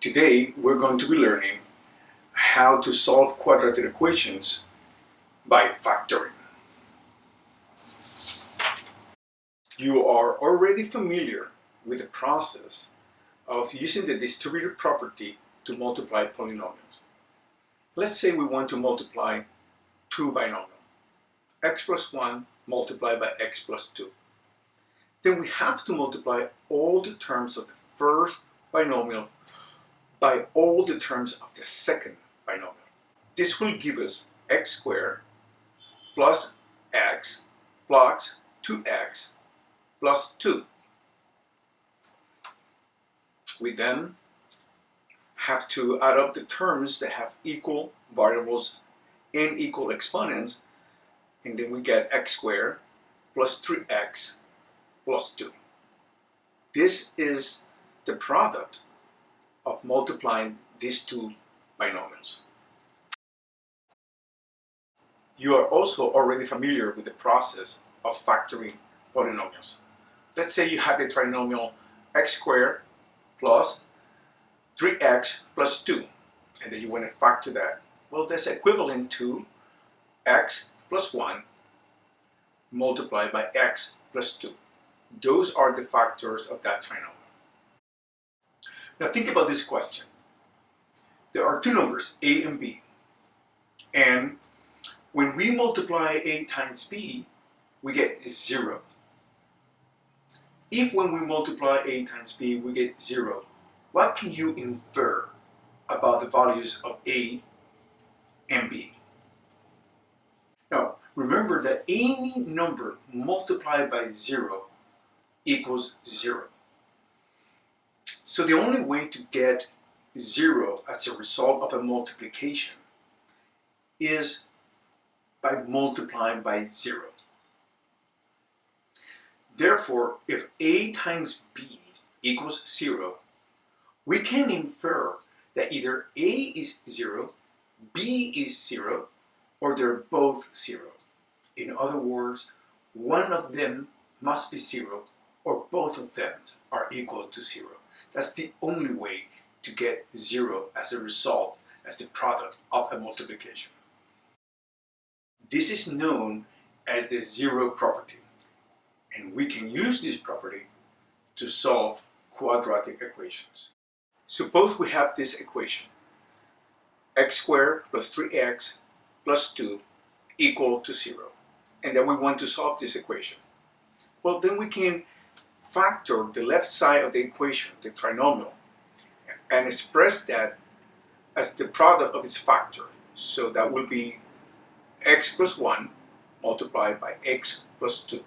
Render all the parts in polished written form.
Today we're going to be learning how to solve quadratic equations by factoring. You are already familiar with the process of using the distributive property to multiply polynomials. Let's say we want to multiply two binomials, x plus 1 multiplied by x plus 2. Then we have to multiply all the terms of the first binomial by all the terms of the second binomial. This will give us x squared plus x plus 2x plus 2. We then have to add up the terms that have equal variables and equal exponents, and then we get x squared plus 3x plus 2. This is the product of multiplying these two binomials. You are also already familiar with the process of factoring polynomials. Let's say you have the trinomial x squared plus 3x plus 2, and then you want to factor that. Well, that's equivalent to x plus 1 multiplied by x plus 2. Those are the factors of that trinomial. Now think about this question. There are two numbers, a and b, and when we multiply a times b, we get 0. If when we multiply a times b, we get 0, what can you infer about the values of a and b? Now, remember that any number multiplied by 0 equals 0. So the only way to get 0 as a result of a multiplication is by multiplying by 0. Therefore, if a times b equals 0, we can infer that either a is 0, b is 0, or they're both 0. In other words, one of them must be 0, or both of them are equal to 0. That's the only way to get 0 as a result, as the product of a multiplication. This is known as the zero property, and we can use this property to solve quadratic equations. Suppose we have this equation, x squared plus 3x plus 2 equal to 0, and then we want to solve this equation. Well, then we can factor the left side of the equation, the trinomial, and express that as the product of its factor. So that will be x plus 1 multiplied by x plus 2.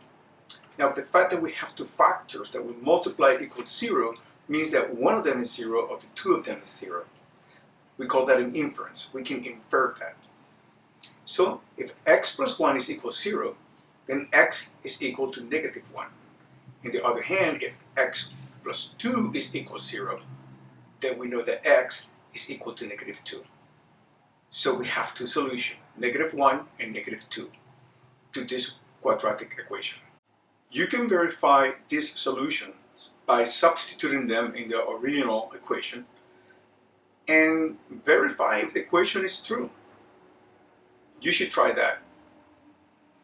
Now, the fact that we have two factors that will multiply equals 0 means that one of them is 0 or the two of them is 0. We call that an inference. We can infer that. So if x plus 1 is equal to 0, then x is equal to negative 1. On the other hand, if x plus 2 is equal to 0, then we know that x is equal to negative 2. So we have two solutions, negative 1 and negative 2, to this quadratic equation. You can verify these solutions by substituting them in the original equation and verify if the equation is true. You should try that.